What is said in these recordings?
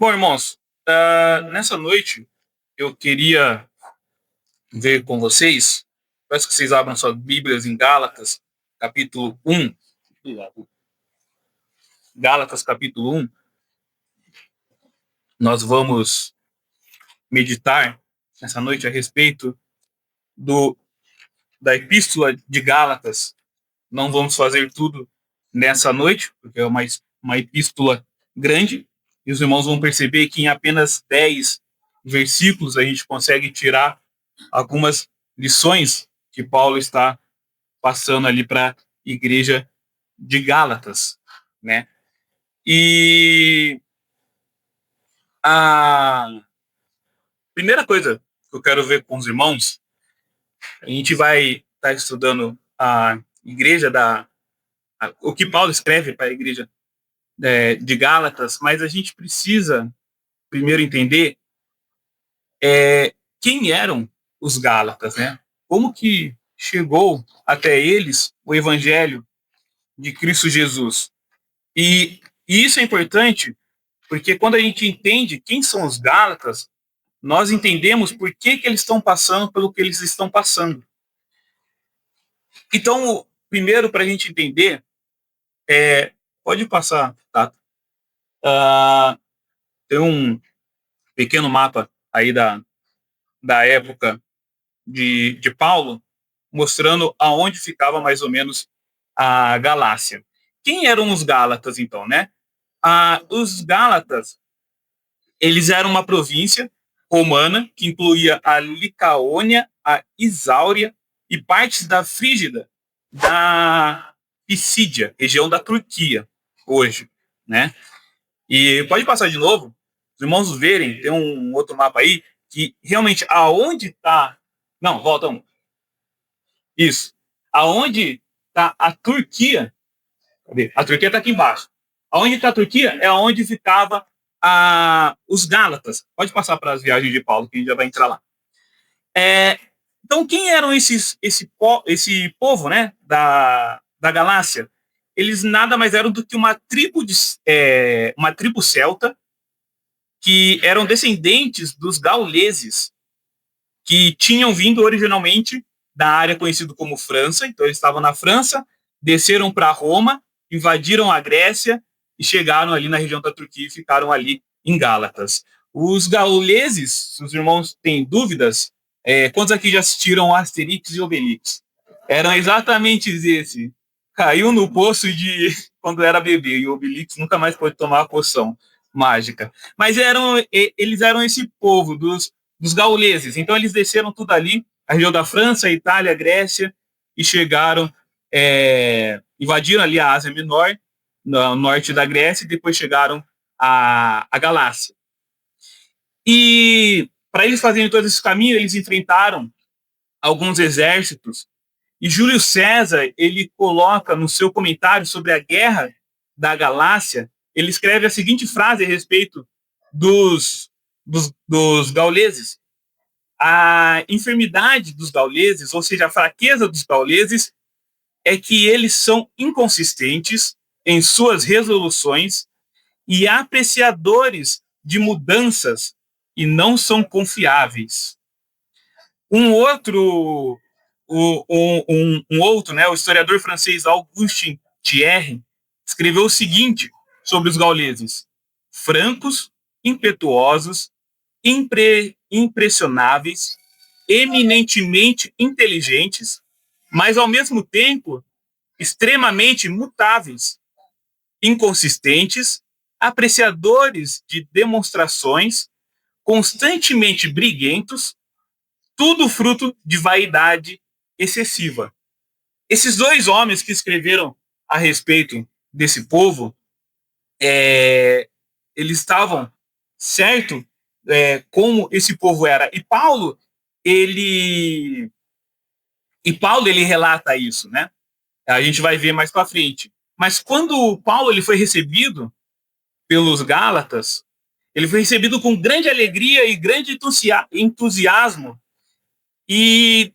Bom, irmãos, nessa noite eu queria ver com vocês, peço que vocês abram suas Bíblias em Gálatas, capítulo 1. Gálatas, capítulo 1. Nós vamos meditar nessa noite a respeito da Epístola de Gálatas. Não vamos fazer tudo nessa noite, porque é uma epístola grande, e os irmãos vão perceber que em apenas 10 versículos a gente consegue tirar algumas lições que Paulo está passando ali para a igreja de Gálatas, né? E a primeira coisa que eu quero ver com os irmãos, a gente vai estar estudando a igreja o que Paulo escreve para a igreja de Gálatas, mas a gente precisa primeiro entender quem eram os Gálatas, né? Como que chegou até eles o evangelho de Cristo Jesus. E isso é importante porque quando a gente entende quem são os Gálatas, nós entendemos por que eles estão passando pelo que eles estão passando. Então, primeiro, para a gente entender, pode passar, tá? Tem um pequeno mapa aí da época de Paulo, mostrando aonde ficava mais ou menos a Galácia. Quem eram os Gálatas, então, né? Os Gálatas, eles eram uma província romana que incluía a Licaônia, a Isáuria e partes da Frígida, da Pisídia, região da Turquia, hoje, né? E pode passar de novo, os irmãos verem, tem um outro mapa aí, que realmente aonde está... Não, volta um. Isso. Aonde está a Turquia? Cadê? A Turquia está aqui embaixo. Aonde está a Turquia é onde ficava os Gálatas. Pode passar para as viagens de Paulo, que a gente já vai entrar lá. Então, quem eram esse povo, né, da Galácia? Eles nada mais eram do que uma tribo celta, que eram descendentes dos gauleses, que tinham vindo originalmente da área conhecida como França. Então, eles estavam na França, desceram para Roma, invadiram a Grécia e chegaram ali na região da Turquia e ficaram ali em Gálatas. Os gauleses, se os irmãos têm dúvidas, quantos aqui já assistiram Asterix e Obelix? Eram exatamente esse. Caiu no poço de quando era bebê, e o Obelix nunca mais pôde tomar a poção mágica. Mas eles eram esse povo dos gauleses. Então eles desceram tudo ali, a região da França, Itália, Grécia, e chegaram, invadiram ali a Ásia Menor, no norte da Grécia, e depois chegaram à Galácia. E para eles fazerem todo esse caminho, eles enfrentaram alguns exércitos, e Júlio César, ele coloca no seu comentário sobre a guerra da Galácia, ele escreve a seguinte frase a respeito dos gauleses: a enfermidade dos gauleses, ou seja, a fraqueza dos gauleses, é que eles são inconsistentes em suas resoluções e apreciadores de mudanças e não são confiáveis. Um outro, né, o historiador francês Augustin Thierry escreveu o seguinte sobre os gauleses: francos, impetuosos, impressionáveis, eminentemente inteligentes, mas ao mesmo tempo extremamente mutáveis, inconsistentes, apreciadores de demonstrações, constantemente briguentos, tudo fruto de vaidade excessiva. Esses dois homens que escreveram a respeito desse povo, eles estavam certo como esse povo era. E Paulo ele relata isso, né? A gente vai ver mais para frente. Mas quando Paulo ele foi recebido pelos Gálatas, ele foi recebido com grande alegria e grande entusiasmo. E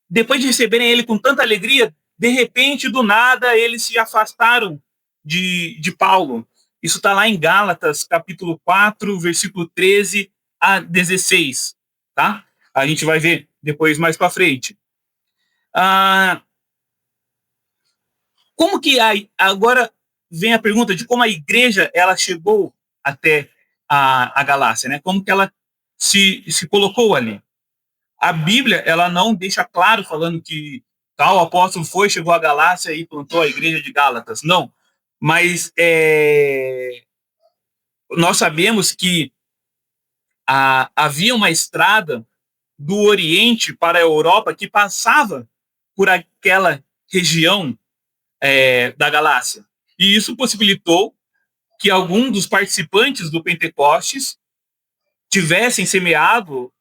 depois de receberem ele com tanta alegria, de repente, do nada, eles se afastaram de Paulo. Isso está lá em Gálatas, capítulo 4, versículo 13 a 16. Tá? A gente vai ver depois mais para frente. Como que agora vem a pergunta de como a igreja ela chegou até a Galácia, né? Como que ela se colocou ali? A Bíblia ela não deixa claro falando que tal apóstolo chegou à Galácia e plantou a igreja de Gálatas. Não. Mas nós sabemos que havia uma estrada do Oriente para a Europa que passava por aquela região da Galácia. E isso possibilitou que algum dos participantes do Pentecostes tivessem semeado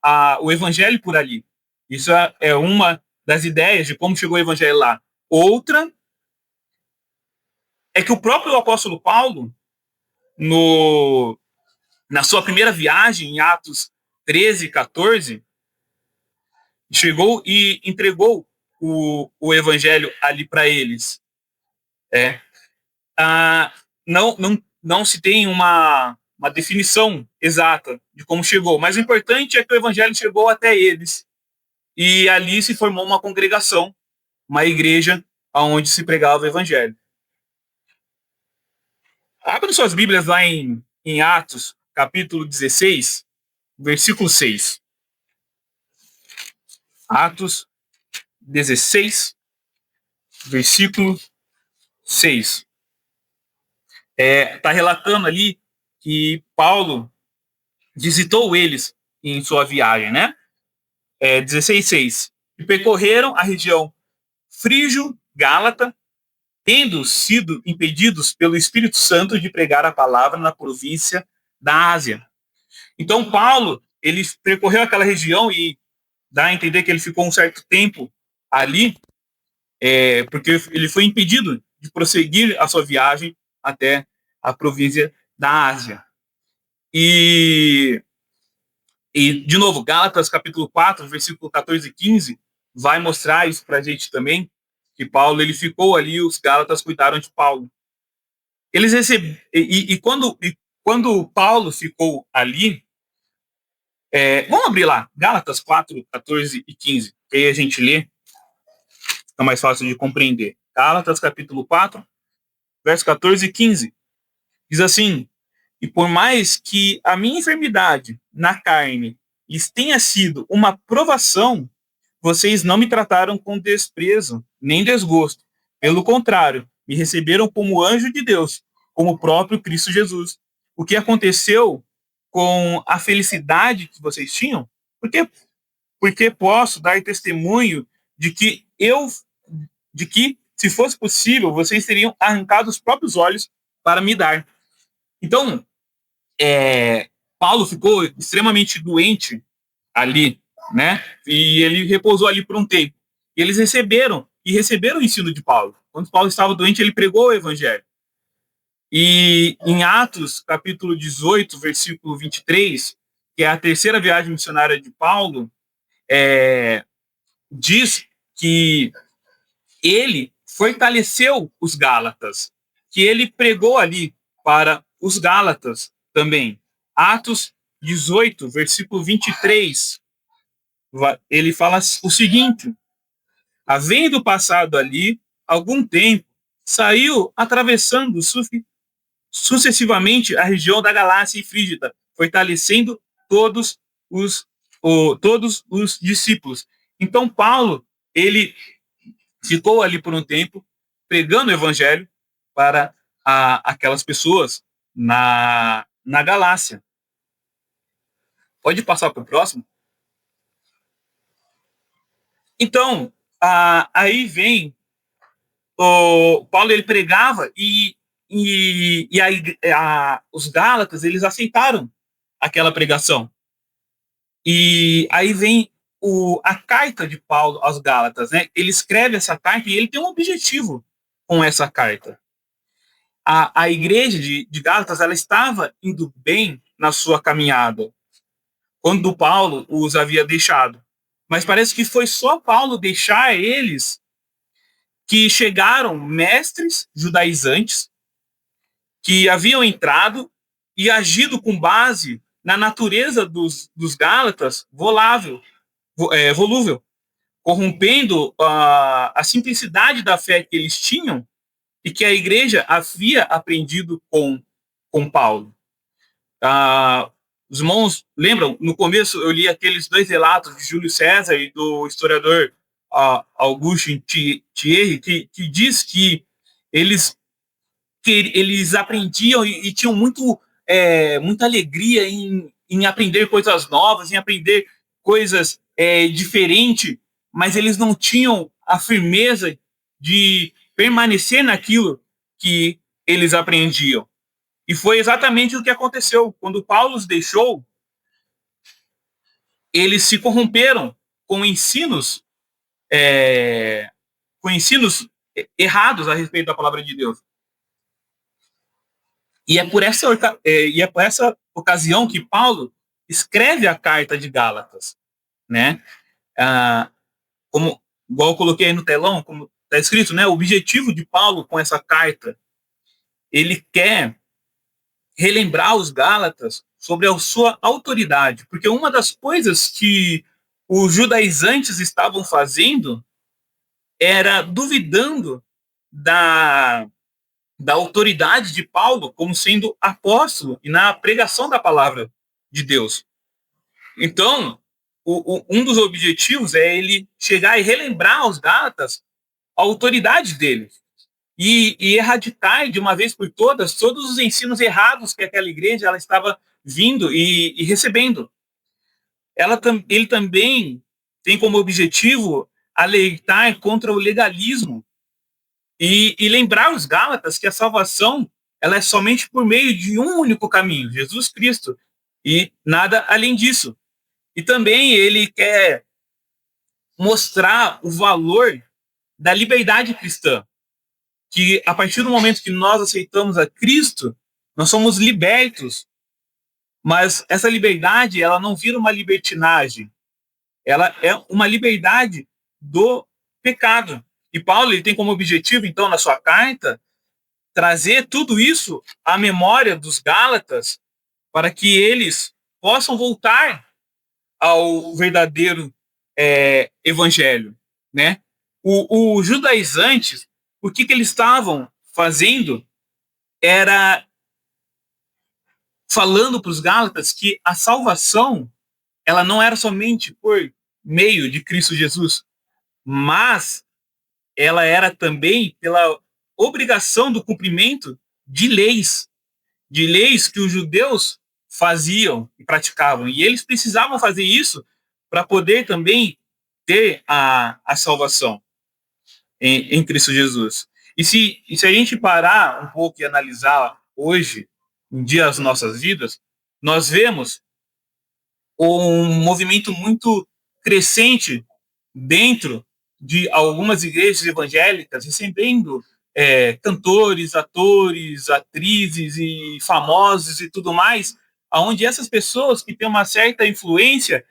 o evangelho por ali. Isso é uma das ideias de como chegou o evangelho lá. Outra é que o próprio apóstolo Paulo, na sua primeira viagem, em Atos 13, 14, chegou e entregou o evangelho ali para eles. Não se tem uma definição exata de como chegou, mas o importante é que o evangelho chegou até eles e ali se formou uma congregação, uma igreja onde se pregava o evangelho. Abra suas Bíblias lá em Atos, capítulo 16, versículo 6. Atos 16, versículo 6. Está relatando ali que Paulo visitou eles em sua viagem, né? 16:6. E percorreram a região frígio-gálata, tendo sido impedidos pelo Espírito Santo de pregar a palavra na província da Ásia. Então Paulo, ele percorreu aquela região e dá a entender que ele ficou um certo tempo ali, porque ele foi impedido de prosseguir a sua viagem até a província da Ásia. E de novo, Gálatas capítulo 4, versículo 14 e 15, vai mostrar isso para a gente também, que Paulo ele ficou ali, os Gálatas cuidaram de Paulo. Eles receberam, quando Paulo ficou ali, vamos abrir lá, Gálatas 4, 14 e 15, que aí a gente lê, fica mais fácil de compreender. Gálatas capítulo 4, verso 14 e 15, diz assim: e por mais que a minha enfermidade na carne lhes tenha sido uma provação, vocês não me trataram com desprezo nem desgosto. Pelo contrário, me receberam como anjo de Deus, como o próprio Cristo Jesus. O que aconteceu com a felicidade que vocês tinham? Porque posso dar testemunho de que se fosse possível, vocês teriam arrancado os próprios olhos para me dar. Então, Paulo ficou extremamente doente ali, né? E ele repousou ali por um tempo. E eles receberam o ensino de Paulo. Quando Paulo estava doente, ele pregou o evangelho. E em Atos, capítulo 18, versículo 23, que é a terceira viagem missionária de Paulo, diz que ele fortaleceu os Gálatas, que ele pregou ali para os Gálatas também. Atos 18, versículo 23, ele fala o seguinte: havendo passado ali algum tempo, saiu atravessando sucessivamente a região da Galácia e Frígida, fortalecendo todos os discípulos. Então Paulo, ele ficou ali por um tempo pregando o evangelho para aquelas pessoas na Galácia. Pode passar para o próximo? Então, aí vem o Paulo, ele pregava e os Gálatas, eles aceitaram aquela pregação. E aí vem a carta de Paulo aos Gálatas, né? Ele escreve essa carta e ele tem um objetivo com essa carta. A igreja de Gálatas, ela estava indo bem na sua caminhada quando Paulo os havia deixado. Mas parece que foi só Paulo deixar eles que chegaram mestres judaizantes que haviam entrado e agido com base na natureza dos Gálatas volúvel, corrompendo a simplicidade da fé que eles tinham e que a igreja havia aprendido com Paulo. Os irmãos lembram, no começo eu li aqueles 2 relatos de Júlio César e do historiador Auguste Thierry, que diz que eles aprendiam e tinham muita alegria em aprender coisas novas, em aprender coisas diferentes, mas eles não tinham a firmeza de permanecer naquilo que eles aprendiam. E foi exatamente o que aconteceu. Quando Paulo os deixou, eles se corromperam com ensinos errados a respeito da palavra de Deus. E é por essa ocasião que Paulo escreve a carta de Gálatas, né? Igual eu coloquei aí no telão, como está escrito, né? O objetivo de Paulo com essa carta, ele quer relembrar os Gálatas sobre a sua autoridade, porque uma das coisas que os judaizantes estavam fazendo era duvidando da autoridade de Paulo como sendo apóstolo e na pregação da palavra de Deus. Então, um dos objetivos é ele chegar e relembrar aos Gálatas a autoridade dele e erradicar de uma vez por todos os ensinos errados que aquela igreja ela estava vindo e recebendo. Ele também tem como objetivo alertar contra o legalismo e lembrar os Gálatas que a salvação ela é somente por meio de um único caminho, Jesus Cristo, e nada além disso. E também ele quer mostrar o valor da liberdade cristã, que a partir do momento que nós aceitamos a Cristo, nós somos libertos, mas essa liberdade ela não vira uma libertinagem, ela é uma liberdade do pecado. E Paulo ele tem como objetivo, então, na sua carta, trazer tudo isso à memória dos Gálatas para que eles possam voltar ao verdadeiro evangelho, né? Os judaizantes, o que eles estavam fazendo era falando para os Gálatas que a salvação ela não era somente por meio de Cristo Jesus, mas ela era também pela obrigação do cumprimento de leis que os judeus faziam e praticavam. E eles precisavam fazer isso para poder também ter a salvação em Cristo Jesus. E se a gente parar um pouco e analisar hoje, em dia as nossas vidas, nós vemos um movimento muito crescente dentro de algumas igrejas evangélicas, recebendo cantores, atores, atrizes e famosos e tudo mais, onde essas pessoas que têm uma certa influência,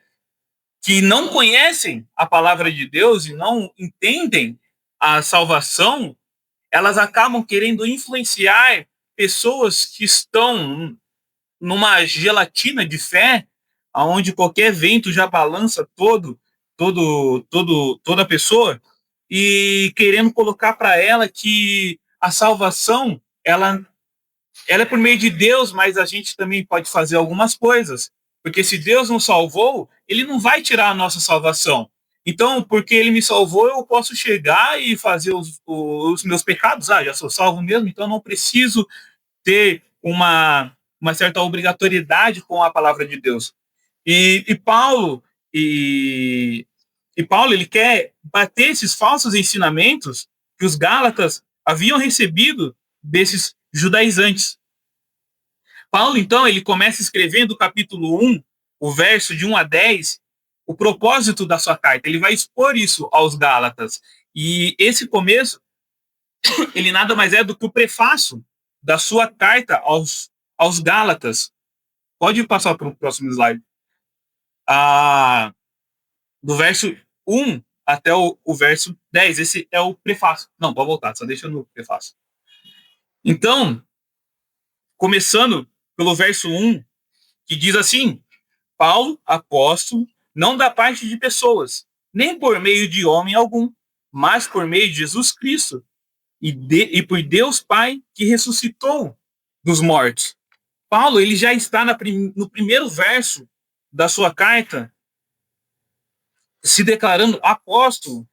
que não conhecem a palavra de Deus e não entendem a salvação, elas acabam querendo influenciar pessoas que estão numa gelatina de fé, onde qualquer vento já balança toda a pessoa, e querendo colocar para ela que a salvação ela é por meio de Deus, mas a gente também pode fazer algumas coisas, porque se Deus nos salvou, ele não vai tirar a nossa salvação. Então, porque ele me salvou, eu posso chegar e fazer os meus pecados. Já sou salvo mesmo, então não preciso ter uma certa obrigatoriedade com a palavra de Deus. E Paulo ele quer bater esses falsos ensinamentos que os Gálatas haviam recebido desses judaizantes. Paulo, então, ele começa escrevendo o capítulo 1, o verso de 1 a 10, o propósito da sua carta. Ele vai expor isso aos Gálatas. E esse começo, ele nada mais é do que o prefácio da sua carta aos Gálatas. Pode passar para o próximo slide. Do verso 1 até o verso 10. Esse é o prefácio. Não, pode voltar, só deixa no prefácio. Então, começando pelo verso 1, que diz assim: Paulo, apóstolo, não da parte de pessoas, nem por meio de homem algum, mas por meio de Jesus Cristo e por Deus Pai que ressuscitou dos mortos. Paulo, ele já está no primeiro verso da sua carta se declarando apóstolo,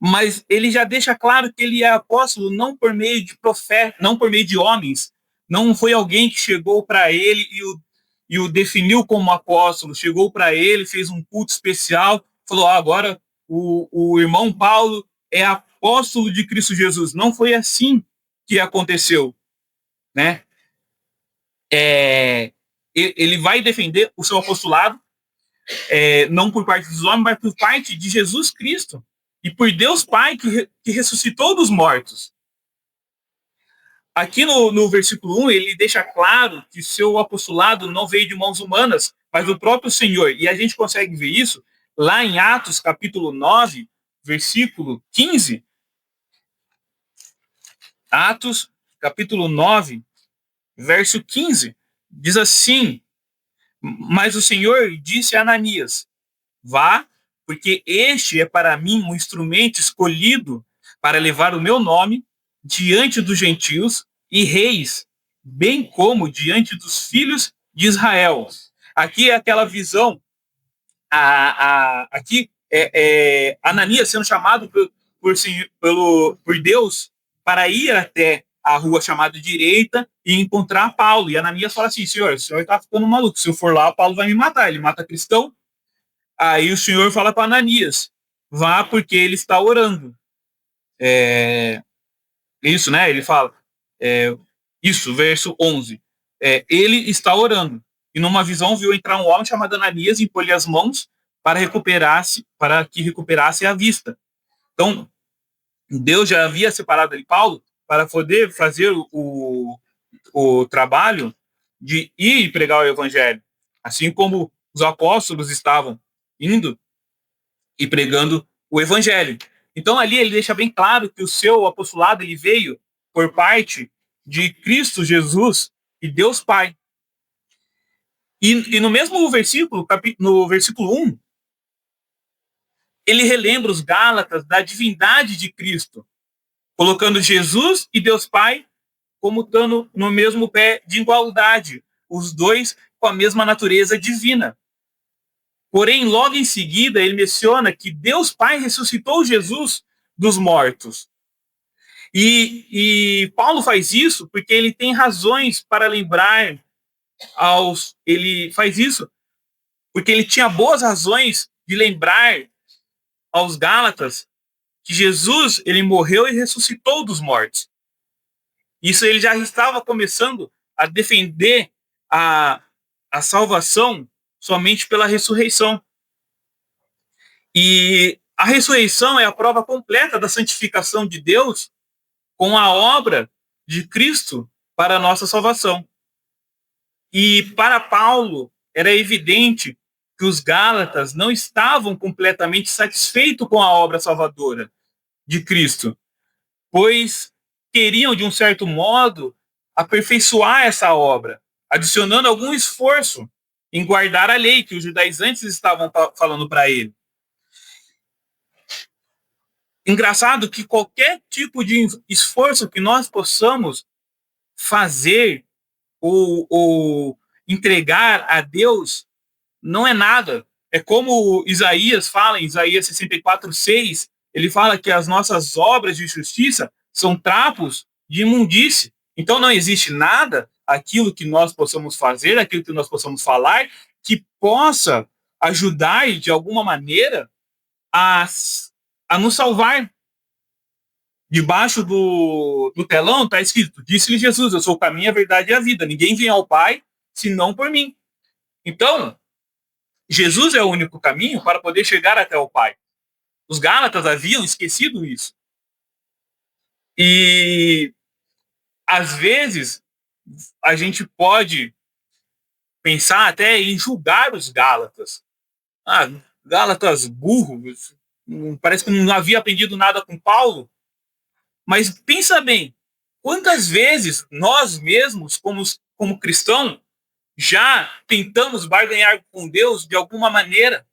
mas ele já deixa claro que ele é apóstolo não por meio de profeta, não por meio de homens. Não foi alguém que chegou para ele e o definiu como apóstolo, chegou para ele, fez um culto especial, falou: agora o irmão Paulo é apóstolo de Cristo Jesus. Não foi assim que aconteceu, né? Ele vai defender o seu apostolado, não por parte dos homens, mas por parte de Jesus Cristo e por Deus Pai que ressuscitou dos mortos. Aqui no versículo 1, ele deixa claro que seu apostolado não veio de mãos humanas, mas do próprio Senhor. E a gente consegue ver isso lá em Atos, capítulo 9, versículo 15. Atos, capítulo 9, verso 15. Diz assim: Mas o Senhor disse a Ananias: Vá, porque este é para mim um instrumento escolhido para levar o meu nome diante dos gentios e reis, bem como diante dos filhos de Israel. Aqui é aquela visão, aqui é Ananias sendo chamado por Deus para ir até a rua chamada Direita e encontrar Paulo. E Ananias fala assim: Senhor, o senhor está ficando maluco, se eu for lá, Paulo vai me matar, ele mata cristão. Aí o Senhor fala para Ananias: vá, porque ele está orando. Isso, né? Ele fala, isso, verso 11. Ele está orando. E numa visão viu entrar um homem chamado Ananias e impor-lhe as mãos para que recuperasse a vista. Então, Deus já havia separado de Paulo para poder fazer o trabalho de ir pregar o evangelho. Assim como os apóstolos estavam indo e pregando o evangelho. Então ali ele deixa bem claro que o seu apostolado ele veio por parte de Cristo Jesus e Deus Pai. E no mesmo versículo, no versículo 1, ele relembra os Gálatas da divindade de Cristo, colocando Jesus e Deus Pai como estando no mesmo pé de igualdade, os dois com a mesma natureza divina. Porém, logo em seguida, ele menciona que Deus Pai ressuscitou Jesus dos mortos. E Paulo faz isso porque ele tem razões para lembrar ele faz isso porque ele tinha boas razões de lembrar aos Gálatas que Jesus ele morreu e ressuscitou dos mortos. Isso ele já estava começando a defender a salvação somente pela ressurreição. E a ressurreição é a prova completa da santificação de Deus com a obra de Cristo para a nossa salvação. E para Paulo, era evidente que os Gálatas não estavam completamente satisfeitos com a obra salvadora de Cristo, pois queriam, de um certo modo, aperfeiçoar essa obra, adicionando algum esforço em guardar a lei que os judaizantes estavam falando para ele. Engraçado que qualquer tipo de esforço que nós possamos fazer ou entregar a Deus não é nada. É como Isaías fala em Isaías 64:6, ele fala que as nossas obras de justiça são trapos de imundície. Então não existe nada, aquilo que nós possamos fazer, aquilo que nós possamos falar, que possa ajudar de alguma maneira a nos salvar. Debaixo do telão está escrito: disse-lhe Jesus, eu sou o caminho, a verdade e a vida. Ninguém vem ao Pai senão por mim. Então, Jesus é o único caminho para poder chegar até o Pai. Os Gálatas haviam esquecido isso. E, às vezes, a gente pode pensar até em julgar os Gálatas. Gálatas burros, parece que não havia aprendido nada com Paulo. Mas pensa bem, Quantas vezes nós mesmos, como cristãos, já tentamos barganhar com Deus de alguma maneira,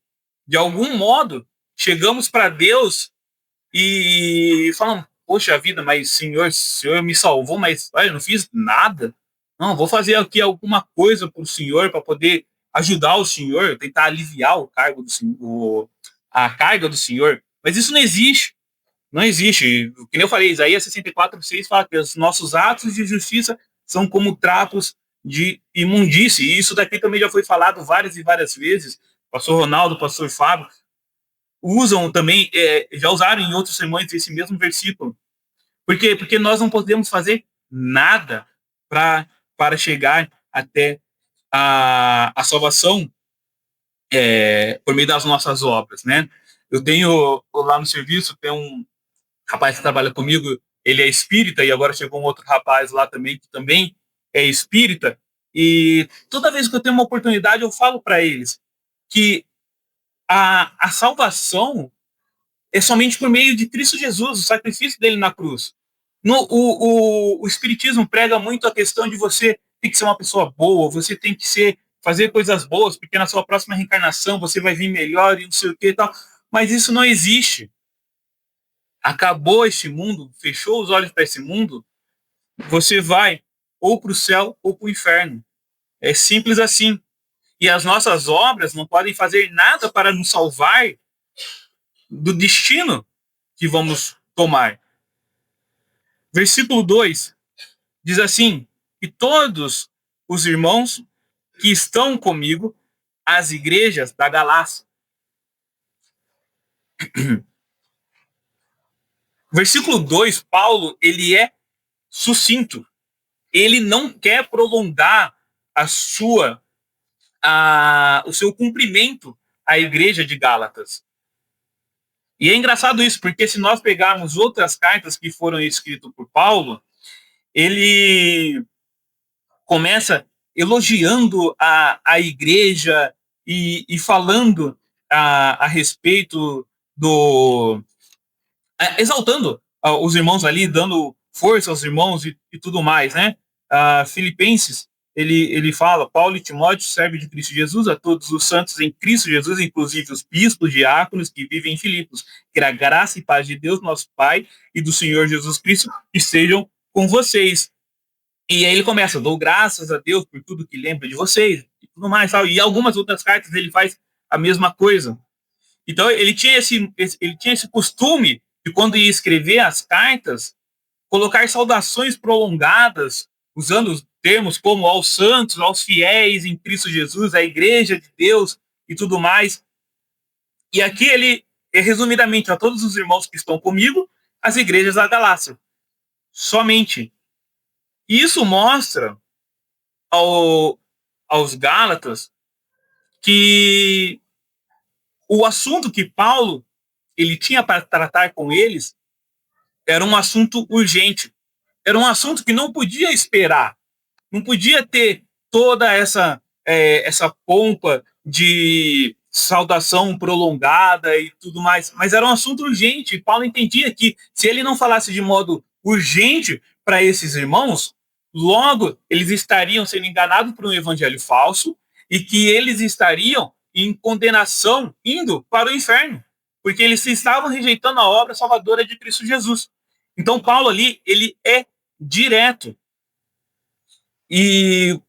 de algum modo, chegamos para Deus e falamos, poxa vida, mas o Senhor me salvou, mas olha, eu não fiz nada. Não, vou fazer aqui alguma coisa para o Senhor, para poder ajudar o Senhor, tentar aliviar o cargo do Senhor, a carga do Senhor. Mas isso não existe. Não existe. Que nem eu falei, Isaías 64:6 fala que os nossos atos de justiça são como trapos de imundície. E isso daqui também já foi falado várias e várias vezes. Pastor Ronaldo, pastor Fábio, usam também, já usaram em outros sermões esse mesmo versículo. Por quê? Porque nós não podemos fazer nada para chegar até a salvação por meio das nossas obras, né? Eu tenho lá no serviço, tem um rapaz que trabalha comigo, ele é espírita, e agora chegou um outro rapaz lá também, que também é espírita, e toda vez que eu tenho uma oportunidade, eu falo para eles que a salvação é somente por meio de Cristo Jesus, o sacrifício dele na cruz. O Espiritismo prega muito a questão de você tem que ser uma pessoa boa, você tem que fazer coisas boas, porque na sua próxima reencarnação você vai vir melhor e não sei o que e tal. Mas isso não existe. Acabou este mundo, fechou os olhos para esse mundo, você vai ou para o céu ou para o inferno. É simples assim. E as nossas obras não podem fazer nada para nos salvar do destino que vamos tomar. Versículo 2 diz assim: que todos os irmãos que estão comigo, as igrejas da Galácia. Versículo 2, Paulo, ele é sucinto. Ele não quer prolongar o seu cumprimento à igreja de Gálatas. E é engraçado isso, porque se nós pegarmos outras cartas que foram escritas por Paulo, ele começa elogiando a igreja e falando a respeito exaltando os irmãos ali, dando força aos irmãos e tudo mais, né? Filipenses, ele fala, Paulo e Timóteo serve de Cristo Jesus a todos os santos em Cristo Jesus, inclusive os bispos, diáconos que vivem em Filipos. Que a graça e paz de Deus, nosso Pai, e do Senhor Jesus Cristo estejam com vocês. E aí ele começa, dou graças a Deus por tudo que lembra de vocês, e tudo mais, tal. E algumas outras cartas ele faz a mesma coisa. Então ele tinha esse costume de, quando ia escrever as cartas, colocar saudações prolongadas, usando termos como aos santos, aos fiéis em Cristo Jesus, à igreja de Deus e tudo mais. E aqui ele, resumidamente, a todos os irmãos que estão comigo, as igrejas da Galácia. Somente. E isso mostra aos Gálatas que o assunto que Paulo ele tinha para tratar com eles era um assunto urgente. Era um assunto que não podia esperar. Não podia ter toda essa pompa de saudação prolongada e tudo mais. Mas era um assunto urgente. Paulo entendia que se ele não falasse de modo urgente para esses irmãos, logo eles estariam sendo enganados por um evangelho falso e que eles estariam em condenação, indo para o inferno, porque eles estavam rejeitando a obra salvadora de Cristo Jesus. Então Paulo ali, ele é direto. E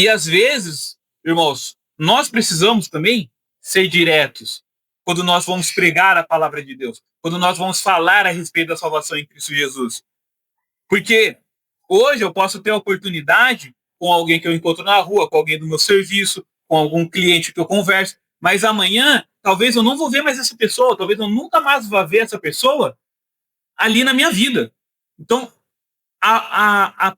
às vezes, irmãos, nós precisamos também ser diretos quando nós vamos pregar a palavra de Deus, quando nós vamos falar a respeito da salvação em Cristo Jesus. Porque hoje eu posso ter a oportunidade com alguém que eu encontro na rua, com alguém do meu serviço, com algum cliente que eu converso, mas amanhã talvez eu não vou ver mais essa pessoa, talvez eu nunca mais vá ver essa pessoa ali na minha vida. Então, a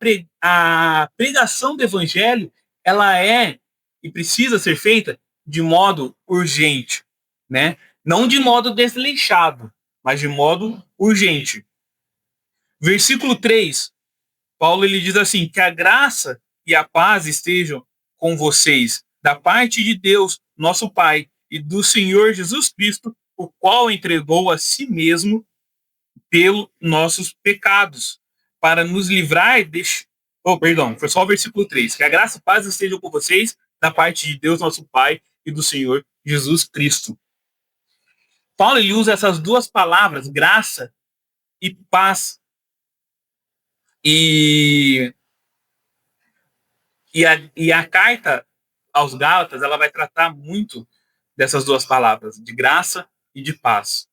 pregação do evangelho, ela é e precisa ser feita de modo urgente, né? Não de modo desleixado, mas de modo urgente. Versículo 3, Paulo ele diz assim, que a graça e a paz estejam com vocês, da parte de Deus, nosso Pai, e do Senhor Jesus Cristo, o qual entregou a si mesmo pelos nossos pecados, para nos livrar foi só o versículo 3. Que a graça e paz estejam com vocês, da parte de Deus, nosso Pai, e do Senhor Jesus Cristo. Paulo ele usa essas duas palavras, graça e paz. E a carta aos Gálatas, ela vai tratar muito dessas duas palavras, de graça e de paz.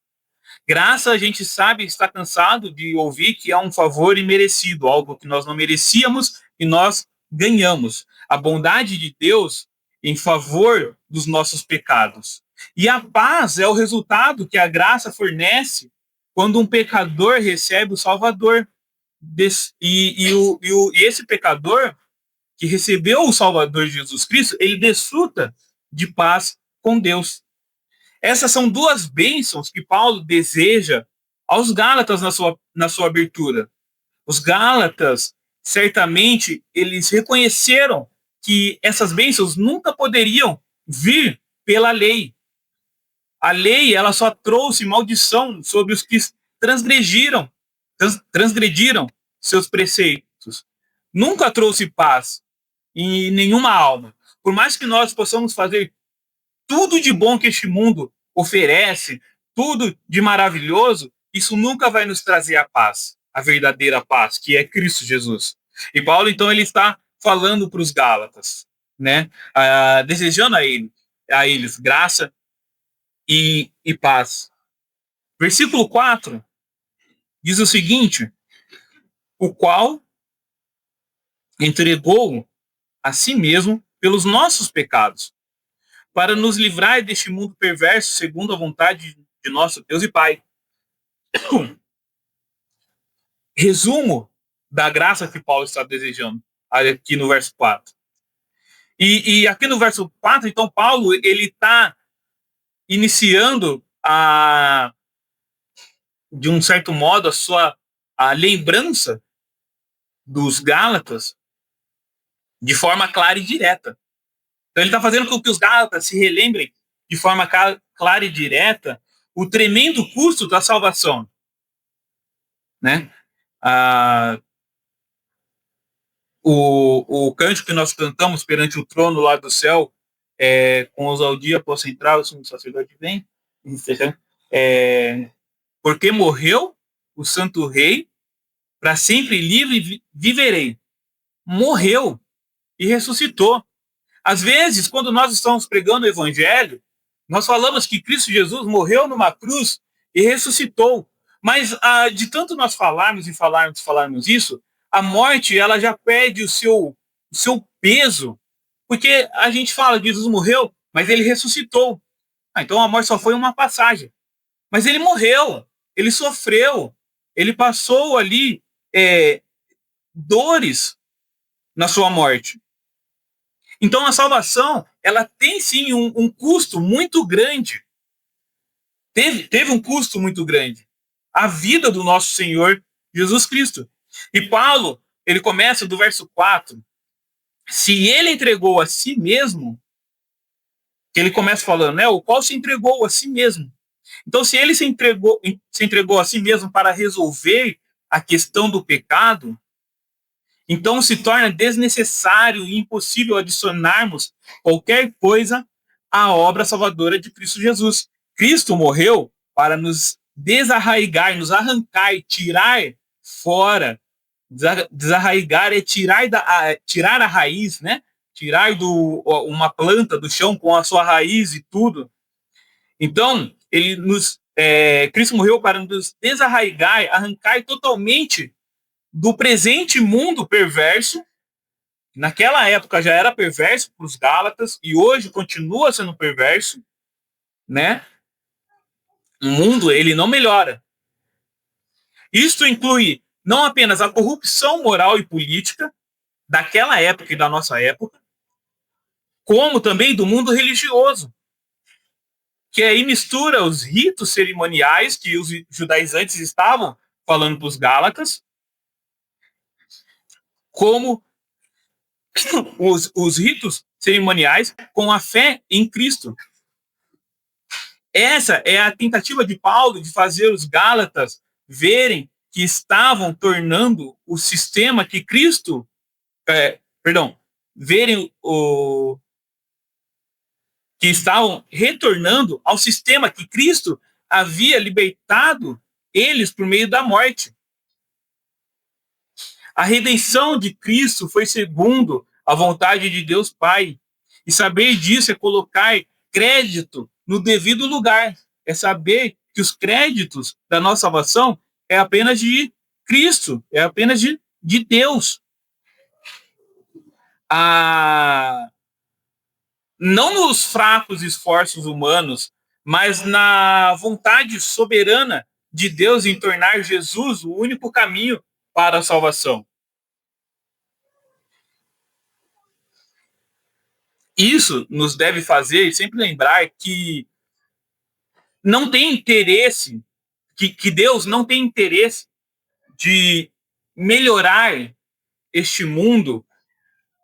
Graça, a gente sabe, está cansado de ouvir que é um favor imerecido, algo que nós não merecíamos e nós ganhamos. A bondade de Deus em favor dos nossos pecados. E a paz é o resultado que a graça fornece quando um pecador recebe o Salvador. E esse pecador que recebeu o Salvador Jesus Cristo, ele desfruta de paz com Deus. Essas são duas bênçãos que Paulo deseja aos Gálatas na sua abertura. Os Gálatas, certamente, eles reconheceram que essas bênçãos nunca poderiam vir pela lei. A lei, ela só trouxe maldição sobre os que transgrediram seus preceitos. Nunca trouxe paz em nenhuma alma. Por mais que nós possamos fazer tudo de bom que este mundo oferece, tudo de maravilhoso, isso nunca vai nos trazer a paz, a verdadeira paz, que é Cristo Jesus. E Paulo, então, ele está falando para os Gálatas, né? Desejando a eles graça e paz. Versículo 4 diz o seguinte: o qual entregou a si mesmo pelos nossos pecados, para nos livrar deste mundo perverso, segundo a vontade de nosso Deus e Pai. Resumo da graça que Paulo está desejando aqui no verso 4. E aqui no verso 4, então, Paulo ele está iniciando de um certo modo a lembrança dos Gálatas de forma clara e direta. Então ele está fazendo com que os Gálatas se relembrem de forma clara e direta o tremendo custo da salvação, né? O cântico que nós cantamos perante o trono lá do céu, com ousadia posso entrar, o sumo sacerdote vem, porque morreu o santo rei, para sempre livre viverei. Morreu e ressuscitou. Às vezes, quando nós estamos pregando o evangelho, nós falamos que Cristo Jesus morreu numa cruz e ressuscitou. Mas de tanto nós falarmos isso, a morte ela já perde o seu peso, porque a gente fala que Jesus morreu, mas ele ressuscitou. Então a morte só foi uma passagem. Mas ele morreu, ele sofreu, ele passou ali dores na sua morte. Então a salvação, ela tem sim um custo muito grande. Teve um custo muito grande. A vida do nosso Senhor Jesus Cristo. E Paulo, ele começa do verso 4. Se ele entregou a si mesmo, que ele começa falando, né? O qual se entregou a si mesmo. Então, se ele se entregou a si mesmo para resolver a questão do pecado, então se torna desnecessário e impossível adicionarmos qualquer coisa à obra salvadora de Cristo Jesus. Cristo morreu para nos desarraigar, nos arrancar, tirar fora. Desarraigar é tirar a raiz, né? Tirar uma planta do chão com a sua raiz e tudo. Então, Cristo morreu para nos desarraigar, arrancar totalmente do presente mundo perverso. Naquela época já era perverso para os Gálatas e hoje continua sendo perverso, né? O mundo, ele não melhora. Isto inclui não apenas a corrupção moral e política daquela época e da nossa época, como também do mundo religioso, que aí mistura os ritos cerimoniais que os judaizantes estavam falando para os Gálatas, como os ritos cerimoniais com a fé em Cristo. Essa é a tentativa de Paulo de fazer os Gálatas verem que estavam tornando o sistema que Cristo, verem que estavam retornando ao sistema que Cristo havia libertado eles por meio da morte. A redenção de Cristo foi segundo a vontade de Deus Pai. E saber disso é colocar crédito no devido lugar. É saber que os créditos da nossa salvação é apenas de Cristo, é apenas de Deus. Não nos fracos esforços humanos, mas na vontade soberana de Deus em tornar Jesus o único caminho para a salvação. Isso nos deve fazer sempre lembrar que não tem interesse, que Deus não tem interesse de melhorar este mundo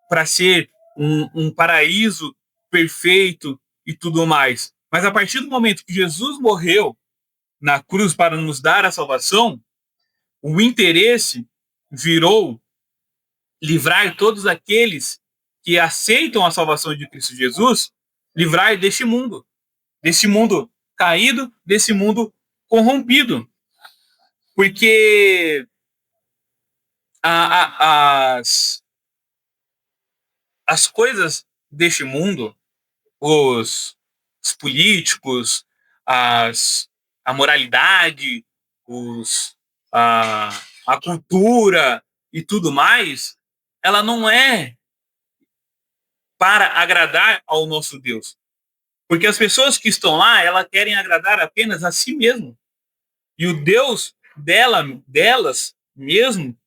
para ser um paraíso perfeito e tudo mais. Mas a partir do momento que Jesus morreu na cruz para nos dar a salvação, o interesse virou livrar todos aqueles que aceitam a salvação de Cristo Jesus, livrar deste mundo caído, desse mundo corrompido. Porque as coisas deste mundo, os políticos, a moralidade, a cultura e tudo mais, ela não é para agradar ao nosso Deus. Porque as pessoas que estão lá, elas querem agradar apenas a si mesmo. E o Deus delas mesmo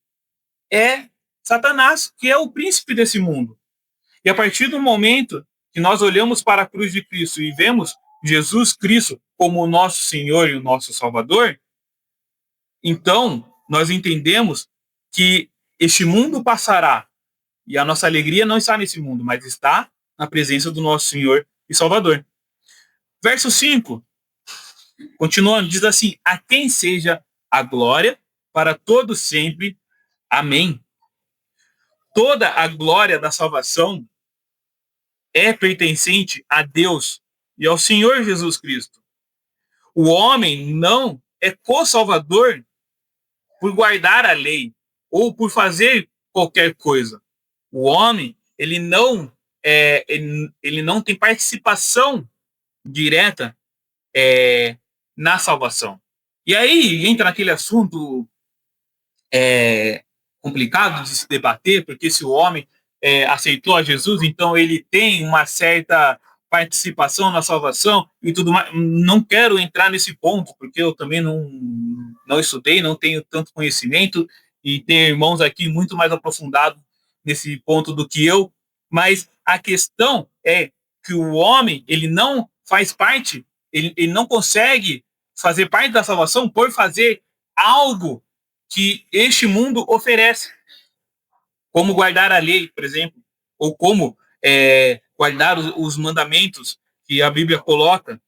é Satanás, que é o príncipe desse mundo. E a partir do momento que nós olhamos para a cruz de Cristo e vemos Jesus Cristo como o nosso Senhor e o nosso Salvador, então nós entendemos que este mundo passará e a nossa alegria não está nesse mundo, mas está na presença do nosso Senhor e Salvador. Verso 5, continuando, diz assim: a quem seja a glória para todo sempre. Amém. Toda a glória da salvação é pertencente a Deus e ao Senhor Jesus Cristo. O homem não é co-salvador por guardar a lei ou por fazer qualquer coisa. O homem, ele não tem participação direta na salvação. E aí entra naquele assunto complicado de se debater, porque se o homem aceitou a Jesus, então ele tem uma certa participação na salvação e tudo mais. Não quero entrar nesse ponto, porque eu também não estudei, não tenho tanto conhecimento, e tem irmãos aqui muito mais aprofundados nesse ponto do que eu, mas a questão é que o homem, ele não faz parte, ele não consegue fazer parte da salvação por fazer algo que este mundo oferece, como guardar a lei, por exemplo, ou como guardar os mandamentos que a Bíblia coloca.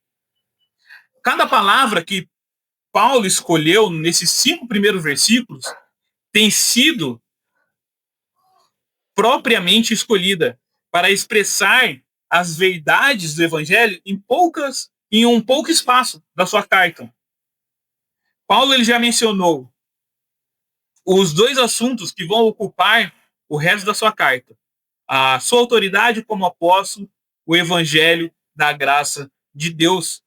Cada palavra que Paulo escolheu nesses 5 primeiros versículos tem sido propriamente escolhida para expressar as verdades do Evangelho em um pouco espaço da sua carta. Paulo ele já mencionou os 2 assuntos que vão ocupar o resto da sua carta: a sua autoridade como apóstolo, o evangelho da graça de Deus.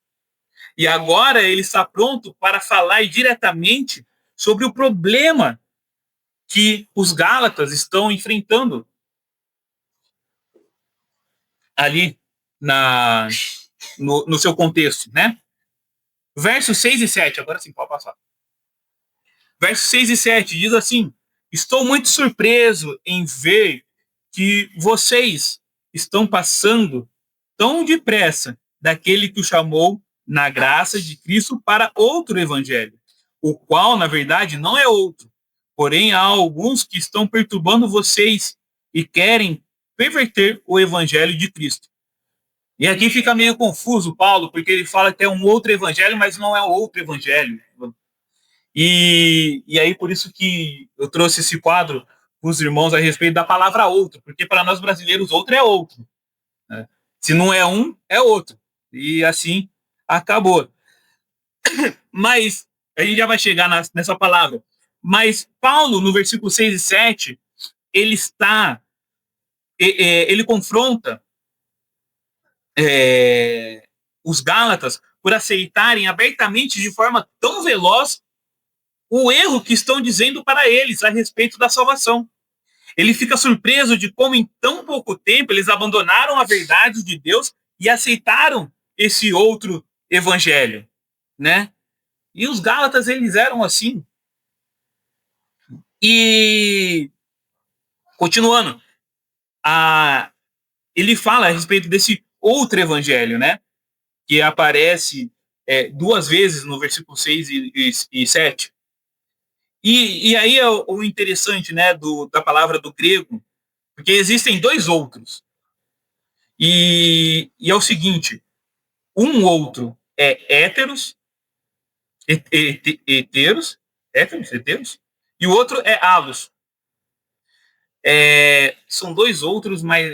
E agora ele está pronto para falar diretamente sobre o problema que os Gálatas estão enfrentando ali no seu contexto, né? Versos 6 e 7, agora sim, pode passar. Versos 6 e 7 diz assim: estou muito surpreso em ver que vocês estão passando tão depressa daquele que o chamou na graça de Cristo para outro evangelho, o qual, na verdade, não é outro. Porém, há alguns que estão perturbando vocês e querem perverter o evangelho de Cristo. E aqui fica meio confuso Paulo, porque ele fala que é um outro evangelho, mas não é outro evangelho. E aí, por isso que eu trouxe esse quadro para os irmãos a respeito da palavra outro, porque para nós brasileiros, outro é outro, né? Se não é um, é outro. E assim acabou. Mas a gente já vai chegar nessa palavra. Mas Paulo, no versículo 6 e 7, ele está, ele confronta os Gálatas por aceitarem abertamente de forma tão veloz o erro que estão dizendo para eles a respeito da salvação. Ele fica surpreso de como em tão pouco tempo eles abandonaram a verdade de Deus e aceitaram esse outro evangelho, né? E os Gálatas, eles eram assim. E, continuando, ele fala a respeito desse outro evangelho, né? Que aparece duas vezes no versículo 6 e 7. E aí é o interessante, né, da palavra do grego, porque existem dois outros. E é o seguinte, um outro é heteros, e o outro é alos. São dois outros, mas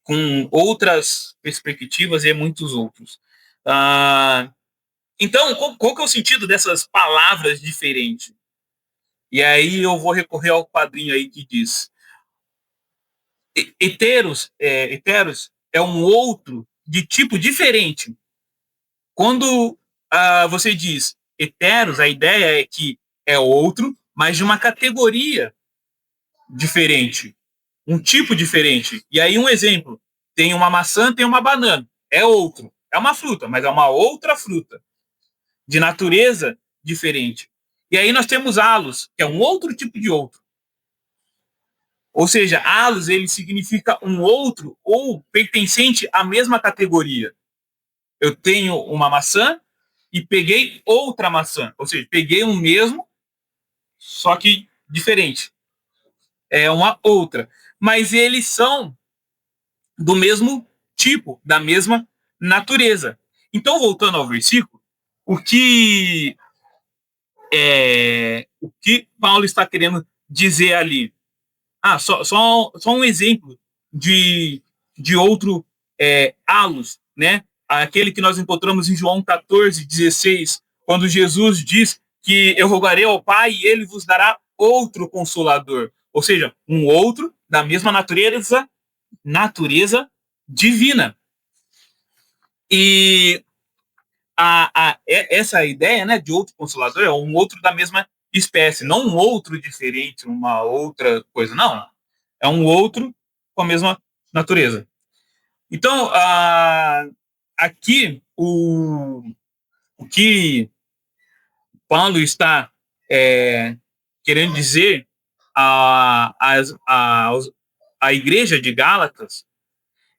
com outras perspectivas e muitos outros. Então, qual que é o sentido dessas palavras diferentes? E aí eu vou recorrer ao quadrinho aí que diz: heteros é um outro de tipo diferente. Quando você diz heteros, a ideia é que é outro, mas de uma categoria diferente, um tipo diferente. E aí um exemplo, tem uma maçã, tem uma banana, é outro. É uma fruta, mas é uma outra fruta, de natureza diferente. E aí nós temos halos, que é um outro tipo de outro. Ou seja, halos, ele significa um outro ou pertencente à mesma categoria. Eu tenho uma maçã e peguei outra maçã. Ou seja, peguei um mesmo, só que diferente. É uma outra. Mas eles são do mesmo tipo, da mesma natureza. Então, voltando ao versículo, o que Paulo está querendo dizer ali? Só um exemplo de outro halos, né? Aquele que nós encontramos em João 14:16, quando Jesus diz que eu rogarei ao Pai e ele vos dará outro consolador. Ou seja, um outro da mesma natureza divina. E essa ideia, né, de outro consolador é um outro da mesma espécie, não um outro diferente, uma outra coisa, não. É um outro com a mesma natureza. Então, aqui, o que Paulo está querendo dizer à igreja de Gálatas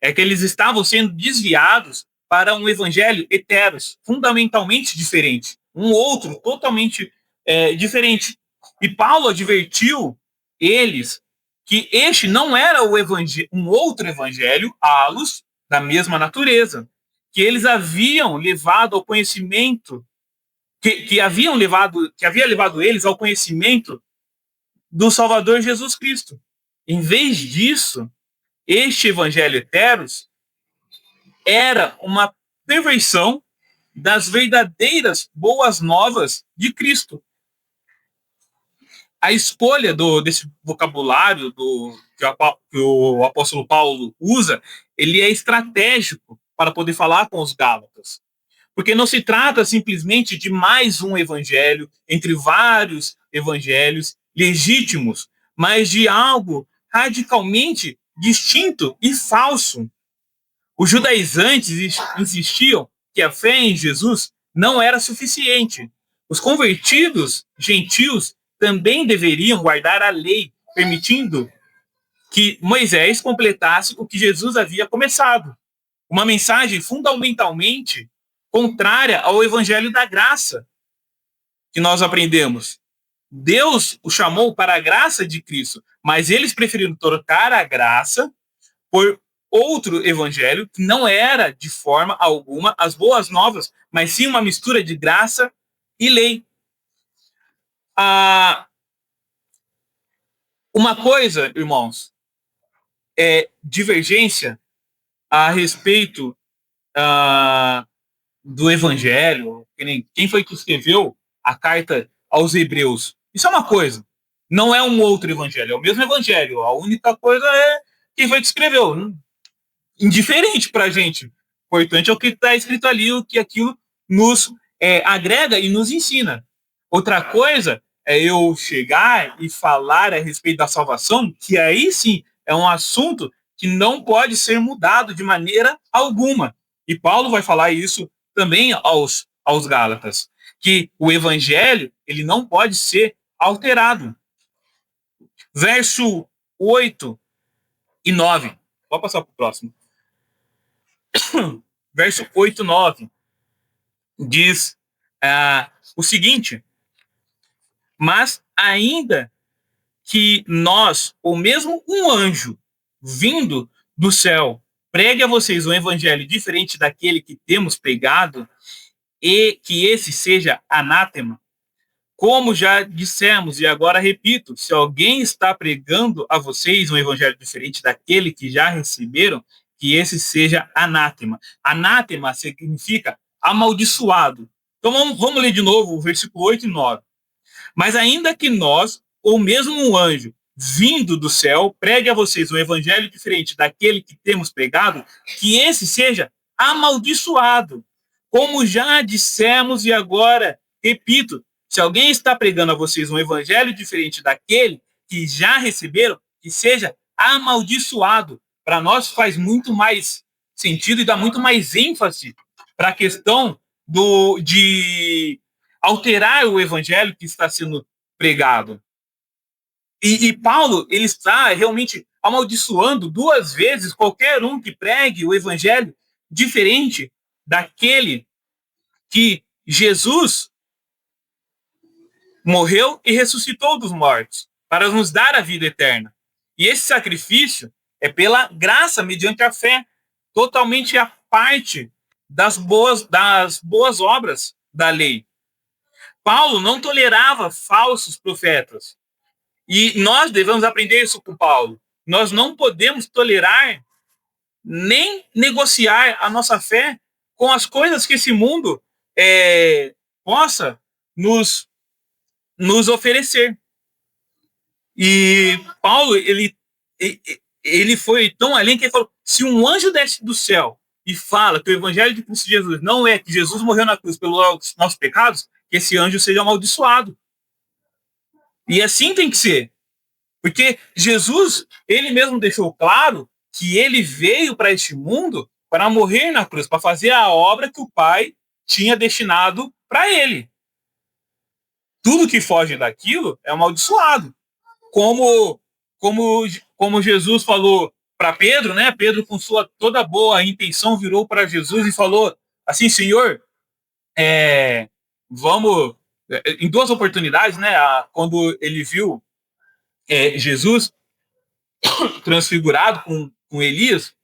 é que eles estavam sendo desviados para um evangelho heteros, fundamentalmente diferente, um outro totalmente diferente. E Paulo advertiu eles que este não era um outro evangelho, halos, da mesma natureza, que eles haviam levado ao conhecimento, que havia levado eles ao conhecimento do Salvador Jesus Cristo. Em vez disso, este evangelho heteros era uma perversão das verdadeiras boas novas de Cristo. A escolha desse vocabulário que o apóstolo Paulo usa, ele é estratégico para poder falar com os Gálatas. Porque não se trata simplesmente de mais um evangelho entre vários evangelhos legítimos, mas de algo radicalmente distinto e falso. Os judaizantes insistiam que a fé em Jesus não era suficiente. Os convertidos gentios também deveriam guardar a lei, permitindo que Moisés completasse o que Jesus havia começado. Uma mensagem fundamentalmente contrária ao evangelho da graça que nós aprendemos. Deus o chamou para a graça de Cristo, mas eles preferiram trocar a graça por outro evangelho que não era de forma alguma as boas novas, mas sim uma mistura de graça e lei. Uma coisa, irmãos, é divergência a respeito do Evangelho. Quem foi que escreveu a carta aos Hebreus? Isso é uma coisa. Não é um outro Evangelho, é o mesmo Evangelho. A única coisa é quem foi que escreveu. Indiferente para a gente. O importante é o que está escrito ali, o que aquilo nos agrega e nos ensina. Outra coisa é eu chegar e falar a respeito da salvação, que aí sim é um assunto que não pode ser mudado de maneira alguma. E Paulo vai falar isso também aos Gálatas, que o evangelho ele não pode ser alterado. Verso 8 e 9. Vou passar para o próximo. Verso 8 e 9 diz o seguinte: mas ainda que nós, ou mesmo um anjo vindo do céu, pregue a vocês um evangelho diferente daquele que temos pregado, e que esse seja anátema, como já dissemos, e agora repito, se alguém está pregando a vocês um evangelho diferente daquele que já receberam, que esse seja anátema. Anátema significa amaldiçoado. Então vamos ler de novo o versículo 8 e 9. Mas ainda que nós, ou mesmo um anjo, vindo do céu, pregue a vocês um evangelho diferente daquele que temos pregado, que esse seja amaldiçoado. Como já dissemos e agora repito, se alguém está pregando a vocês um evangelho diferente daquele que já receberam, que seja amaldiçoado. Para nós faz muito mais sentido e dá muito mais ênfase para a questão de alterar o evangelho que está sendo pregado. E Paulo, ele está realmente amaldiçoando duas vezes qualquer um que pregue o evangelho diferente daquele que Jesus morreu e ressuscitou dos mortos para nos dar a vida eterna. E esse sacrifício é pela graça, mediante a fé, totalmente a parte das boas obras da lei. Paulo não tolerava falsos profetas. E nós devemos aprender isso com Paulo. Nós não podemos tolerar nem negociar a nossa fé com as coisas que esse mundo possa nos oferecer. E Paulo, ele foi tão além que ele falou, se um anjo desce do céu e fala que o evangelho de Cristo Jesus não é que Jesus morreu na cruz pelos nossos pecados, que esse anjo seja amaldiçoado. E assim tem que ser. Porque Jesus, ele mesmo deixou claro que ele veio para este mundo para morrer na cruz, para fazer a obra que o Pai tinha destinado para ele. Tudo que foge daquilo é amaldiçoado. Como Jesus falou para Pedro, né? Pedro, com sua toda boa intenção, virou para Jesus e falou assim, Senhor, vamos... Em duas oportunidades, né? Quando ele viu Jesus transfigurado com Elias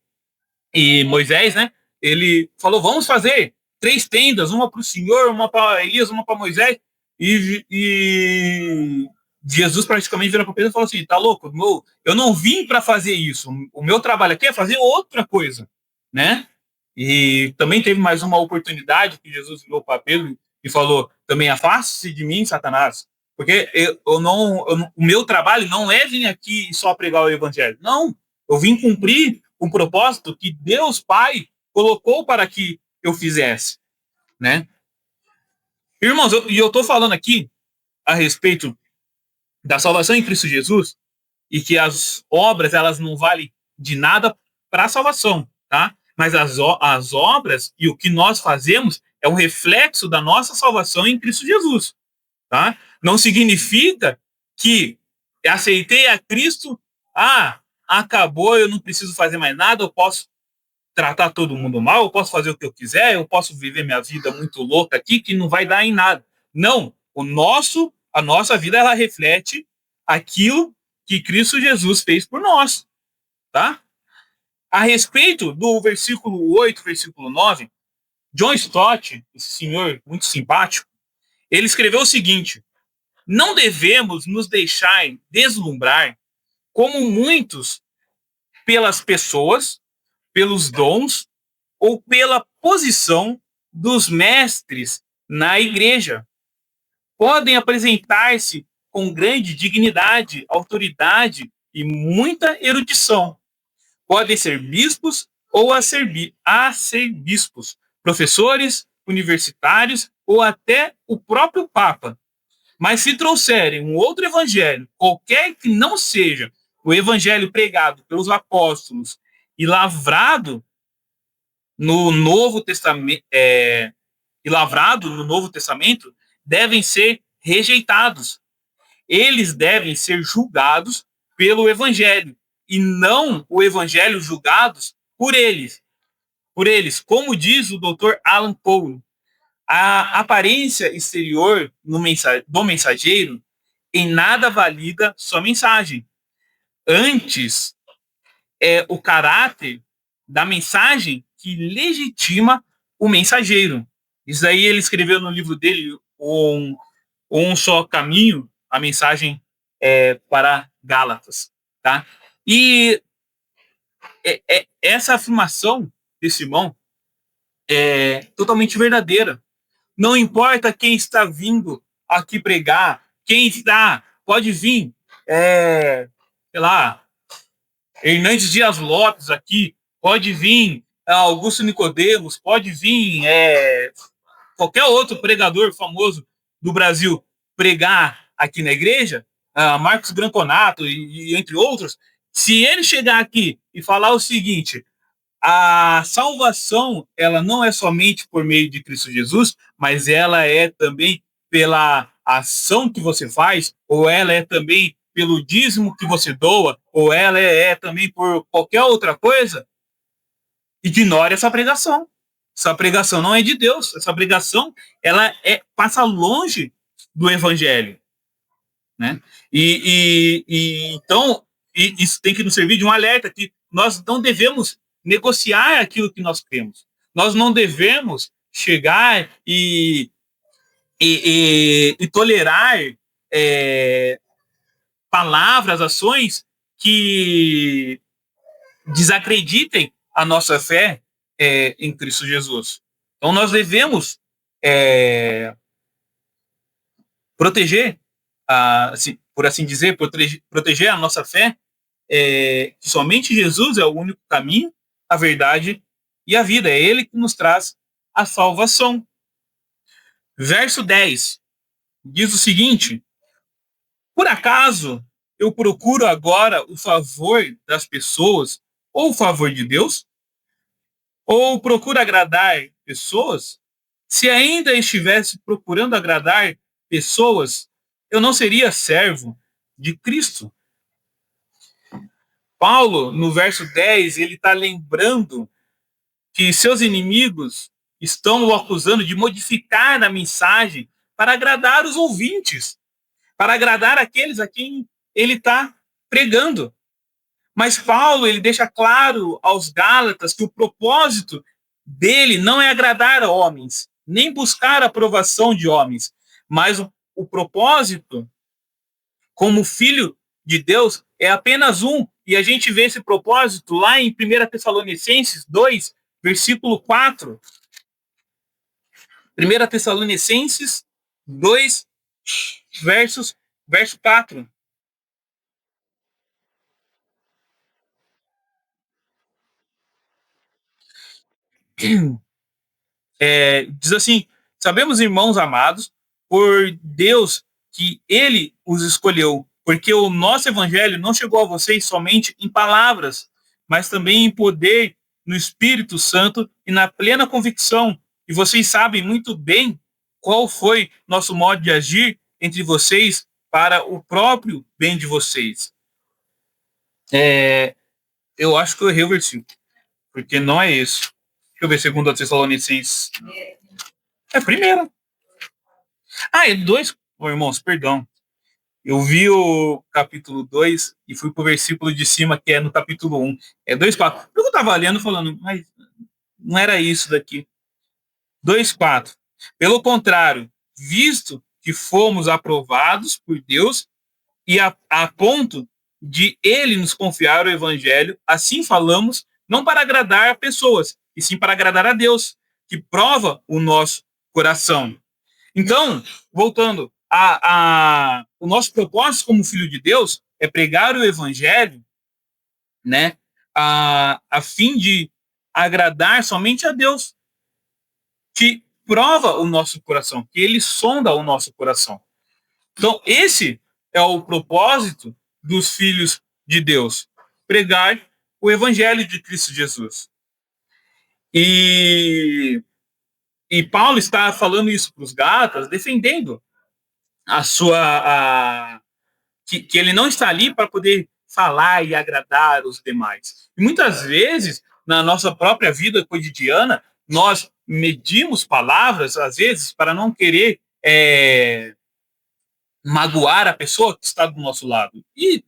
e Moisés, né? Ele falou, vamos fazer 3 tendas, uma para o Senhor, uma para Elias, uma para Moisés. E Jesus praticamente vira para Pedro e falou assim, tá louco? Eu não vim para fazer isso. O meu trabalho aqui é fazer outra coisa, né? E também teve mais uma oportunidade que Jesus virou para Pedro e falou, também afaste-se de mim, Satanás, porque o meu trabalho não é vir aqui só pregar o evangelho. Não, eu vim cumprir um propósito que Deus Pai colocou para que eu fizesse, né? Irmãos, eu estou falando aqui a respeito da salvação em Cristo Jesus e que as obras elas não valem de nada para a salvação, tá? Mas as obras e o que nós fazemos é um reflexo da nossa salvação em Cristo Jesus, tá? Não significa que aceitei a Cristo, acabou, eu não preciso fazer mais nada, eu posso tratar todo mundo mal, eu posso fazer o que eu quiser, eu posso viver minha vida muito louca aqui, que não vai dar em nada. Não, a nossa vida, ela reflete aquilo que Cristo Jesus fez por nós, tá? A respeito do versículo 8, versículo 9, John Stott, esse senhor muito simpático, ele escreveu o seguinte, Não devemos nos deixar deslumbrar como muitos pelas pessoas, pelos dons ou pela posição dos mestres na igreja. Podem apresentar-se com grande dignidade, autoridade e muita erudição. Podem ser bispos ou a ser bispos, professores, universitários ou até o próprio Papa. Mas se trouxerem um outro evangelho, qualquer que não seja o evangelho pregado pelos apóstolos e lavrado no Novo Testamento, devem ser rejeitados. Eles devem ser julgados pelo evangelho e não o evangelho julgados por eles. Como diz o Dr. Alan Cole, a aparência exterior do mensageiro em nada valida sua mensagem. Antes, é o caráter da mensagem que legitima o mensageiro. Isso aí ele escreveu no livro dele, Um Só Caminho, a mensagem para Gálatas. Tá? E essa afirmação desse irmão é totalmente verdadeira. Não importa quem está vindo aqui pregar, pode vir, sei lá, Hernandes Dias Lopes aqui, pode vir Augusto Nicodemos, pode vir qualquer outro pregador famoso do Brasil pregar aqui na igreja, Marcos Branconato e entre outros. Se ele chegar aqui e falar o seguinte: a salvação, ela não é somente por meio de Cristo Jesus, mas ela é também pela ação que você faz, ou ela é também pelo dízimo que você doa, ou ela é também por qualquer outra coisa, ignore essa pregação. Essa pregação não é de Deus. Essa pregação, ela passa longe do evangelho, né? Então, isso tem que nos servir de um alerta que nós não devemos negociar aquilo que nós cremos. Nós não devemos chegar e tolerar palavras, ações que desacreditem a nossa fé em Cristo Jesus. Então nós devemos proteger, assim, por assim dizer, proteger a nossa fé, que somente Jesus é o único caminho, a verdade e a vida. É Ele que nos traz a salvação. Verso 10 diz o seguinte: por acaso eu procuro agora o favor das pessoas ou o favor de Deus? Ou procuro agradar pessoas? Se ainda estivesse procurando agradar pessoas, eu não seria servo de Cristo. Paulo, no verso 10, ele está lembrando que seus inimigos estão o acusando de modificar a mensagem para agradar os ouvintes, para agradar aqueles a quem ele está pregando. Mas Paulo, ele deixa claro aos Gálatas que o propósito dele não é agradar a homens, nem buscar a aprovação de homens, mas o propósito, como filho de Deus, é apenas um. E a gente vê esse propósito lá em 1 Tessalonicenses 2, versículo 4. 1 Tessalonicenses 2, verso 4. Diz assim: sabemos, irmãos amados, por Deus que Ele os escolheu, porque o nosso evangelho não chegou a vocês somente em palavras, mas também em poder, no Espírito Santo e na plena convicção. E vocês sabem muito bem qual foi nosso modo de agir entre vocês para o próprio bem de vocês. Eu acho que eu errei o versículo, porque não é isso. Deixa eu ver, segundo a Tessalonicenses. É a primeira. É 2. Irmãos, perdão. Eu vi o capítulo 2 e fui pro versículo de cima, que é no capítulo 1. É 2:4. Eu estava lendo falando, mas não era isso daqui. 2:4. Pelo contrário, visto que fomos aprovados por Deus e a ponto de Ele nos confiar o Evangelho. Assim falamos, não para agradar a pessoas, e sim para agradar a Deus, que prova o nosso coração. Então, voltando, o nosso propósito como filho de Deus é pregar o Evangelho, né, a fim de agradar somente a Deus, que prova o nosso coração, que Ele sonda o nosso coração. Então, esse é o propósito dos filhos de Deus, pregar o Evangelho de Cristo Jesus. E Paulo está falando isso para os Gálatas, defendendo que ele não está ali para poder falar e agradar os demais. E muitas vezes, na nossa própria vida cotidiana, nós medimos palavras, às vezes, para não querer magoar a pessoa que está do nosso lado. E,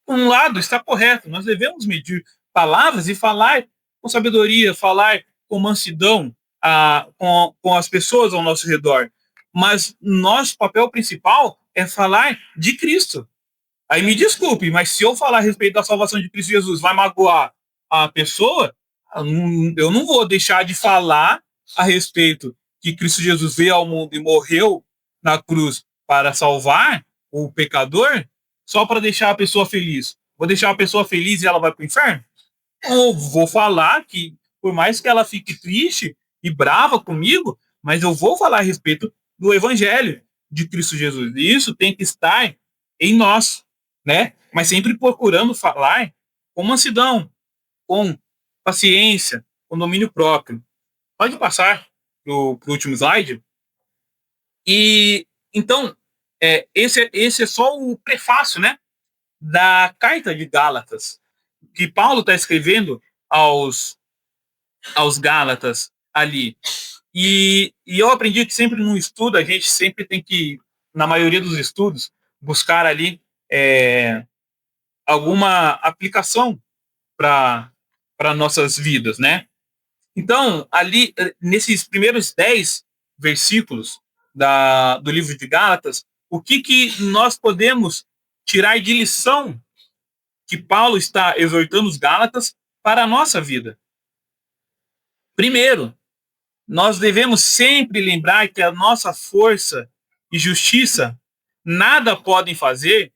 por um lado, está correto, nós devemos medir palavras e falar com sabedoria, falar com mansidão com as pessoas ao nosso redor. Mas nosso papel principal é falar de Cristo. Aí me desculpe, mas se eu falar a respeito da salvação de Cristo Jesus vai magoar a pessoa, eu não vou deixar de falar a respeito que Cristo Jesus veio ao mundo e morreu na cruz para salvar o pecador, só para deixar a pessoa feliz. Vou deixar a pessoa feliz e ela vai para o inferno? Ou vou falar que, por mais que ela fique triste e brava comigo, mas eu vou falar a respeito do Evangelho de Cristo Jesus. E isso tem que estar em nós, né? Mas sempre procurando falar com mansidão, com paciência, com domínio próprio. Pode passar para o último slide. E então, esse é só o prefácio, né, da carta de Gálatas, que Paulo está escrevendo aos Gálatas ali. E eu aprendi que sempre no estudo, a gente sempre tem que, na maioria dos estudos, buscar ali alguma aplicação para nossas vidas, né? Então, ali, nesses primeiros 10 versículos do livro de Gálatas, o que nós podemos tirar de lição que Paulo está exortando os Gálatas para a nossa vida? Primeiro, nós devemos sempre lembrar que a nossa força e justiça nada podem fazer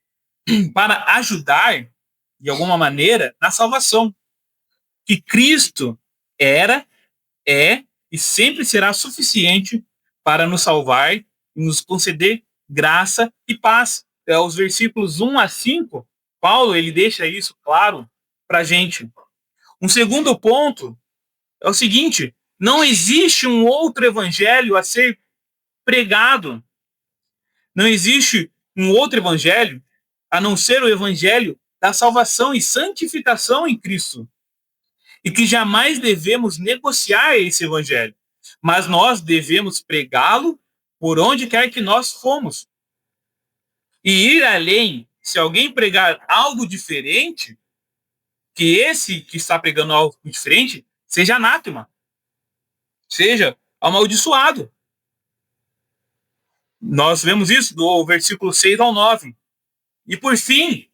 para ajudar, de alguma maneira, na salvação. Que Cristo era, é e sempre será suficiente para nos salvar e nos conceder graça e paz. Os versículos 1 a 5, Paulo ele deixa isso claro para a gente. Um segundo ponto é o seguinte: não existe um outro evangelho a ser pregado. Não existe um outro evangelho a não ser o evangelho da salvação e santificação em Cristo. E que jamais devemos negociar esse evangelho, mas nós devemos pregá-lo por onde quer que nós fomos. E ir além, se alguém pregar algo diferente, que esse que está pregando algo diferente seja anátema, seja amaldiçoado. Nós vemos isso do versículo 6 ao 9. E por fim,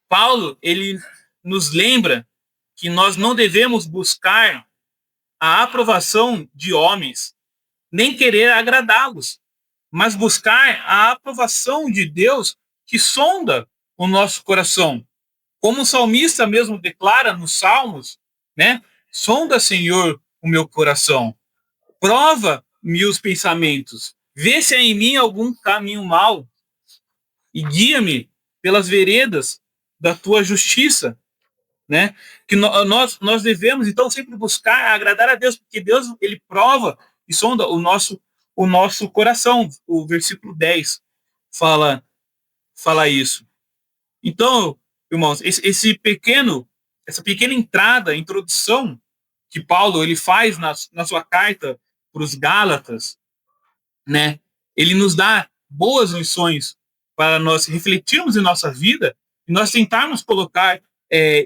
Paulo, ele nos lembra que nós não devemos buscar a aprovação de homens, nem querer agradá-los, mas buscar a aprovação de Deus que sonda o nosso coração. Como o salmista mesmo declara nos Salmos, né? Sonda, Senhor, o meu coração. Prova-me os pensamentos. Vê se há em mim algum caminho mau e guia-me pelas veredas da tua justiça, né? Que nós devemos, então, sempre buscar agradar a Deus, porque Deus, ele prova e sonda o nosso coração. O versículo 10 fala isso. Então, irmãos, essa pequena entrada, introdução que Paulo ele faz na sua carta para os Gálatas, né? Ele nos dá boas lições para nós refletirmos em nossa vida e nós tentarmos colocar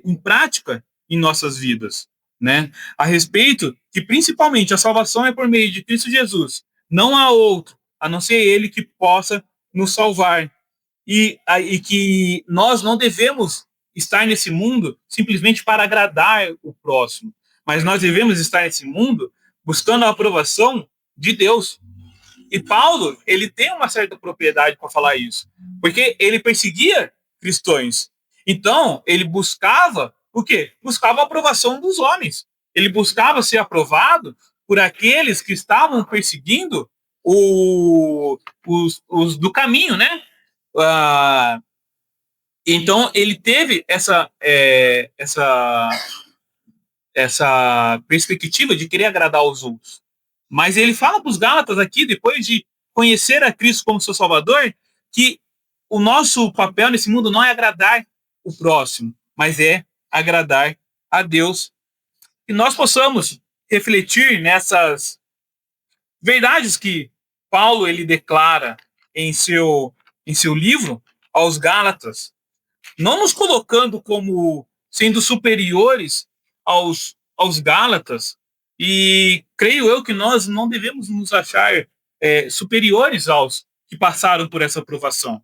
em prática em nossas vidas, né? A respeito que principalmente a salvação é por meio de Cristo Jesus. Não há outro a não ser Ele que possa nos salvar. E que nós não devemos estar nesse mundo simplesmente para agradar o próximo, mas nós devemos estar nesse mundo buscando a aprovação de Deus. E Paulo, ele tem uma certa propriedade para falar isso, porque ele perseguia cristãos. Então, ele buscava o quê? Buscava a aprovação dos homens. Ele buscava ser aprovado por aqueles que estavam perseguindo os do caminho, né? Então, ele teve essa perspectiva de querer agradar os outros. Mas ele fala para os Gálatas aqui, depois de conhecer a Cristo como seu Salvador, que o nosso papel nesse mundo não é agradar o próximo, mas é agradar a Deus. E nós possamos refletir nessas verdades que Paulo ele declara em seu livro aos Gálatas, não nos colocando como sendo superiores aos Gálatas, e creio eu que nós não devemos nos achar superiores aos que passaram por essa provação.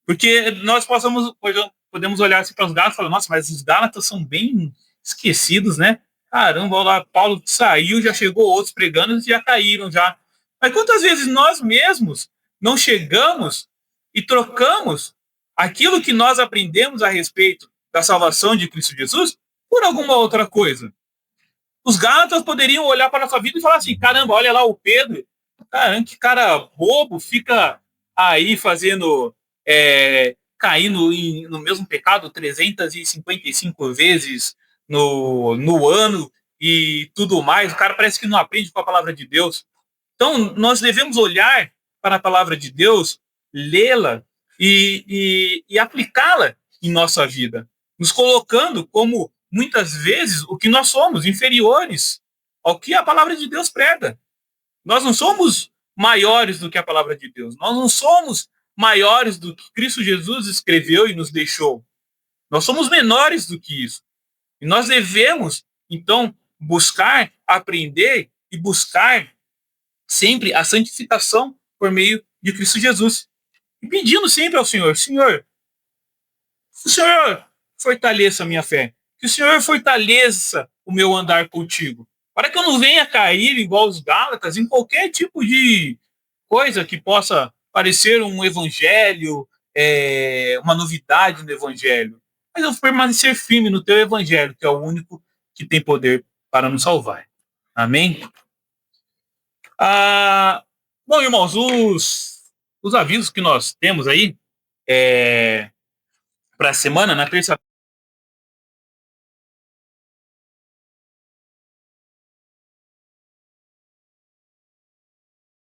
Porque nós podemos olhar assim para os Gálatas e falar, nossa, mas os Gálatas são bem esquecidos, né? Caramba, lá Paulo saiu, já chegou outros pregando e já caíram já. Mas quantas vezes nós mesmos não chegamos e trocamos aquilo que nós aprendemos a respeito da salvação de Cristo Jesus por alguma outra coisa? Os Gálatas poderiam olhar para a sua vida e falar assim, caramba, olha lá o Pedro, caramba, que cara bobo, fica aí fazendo, caindo no mesmo pecado 355 vezes no ano e tudo mais. O cara parece que não aprende com a palavra de Deus. Então, nós devemos olhar para a palavra de Deus, lê-la e aplicá-la em nossa vida, nos colocando como, muitas vezes, o que nós somos, inferiores ao que a palavra de Deus prega. Nós não somos maiores do que a palavra de Deus. Nós não somos maiores do que Cristo Jesus escreveu e nos deixou. Nós somos menores do que isso. E nós devemos, então, buscar, aprender e buscar sempre a santificação por meio de Cristo Jesus. E pedindo sempre ao Senhor, Senhor, o Senhor fortaleça a minha fé, que o Senhor fortaleça o meu andar contigo, para que eu não venha cair igual os Gálatas em qualquer tipo de coisa que possa parecer um evangelho, uma novidade no evangelho. Mas eu permanecer firme no teu evangelho, que é o único que tem poder para nos salvar. Amém? Bom, irmãos, os avisos que nós temos aí para a semana, na terça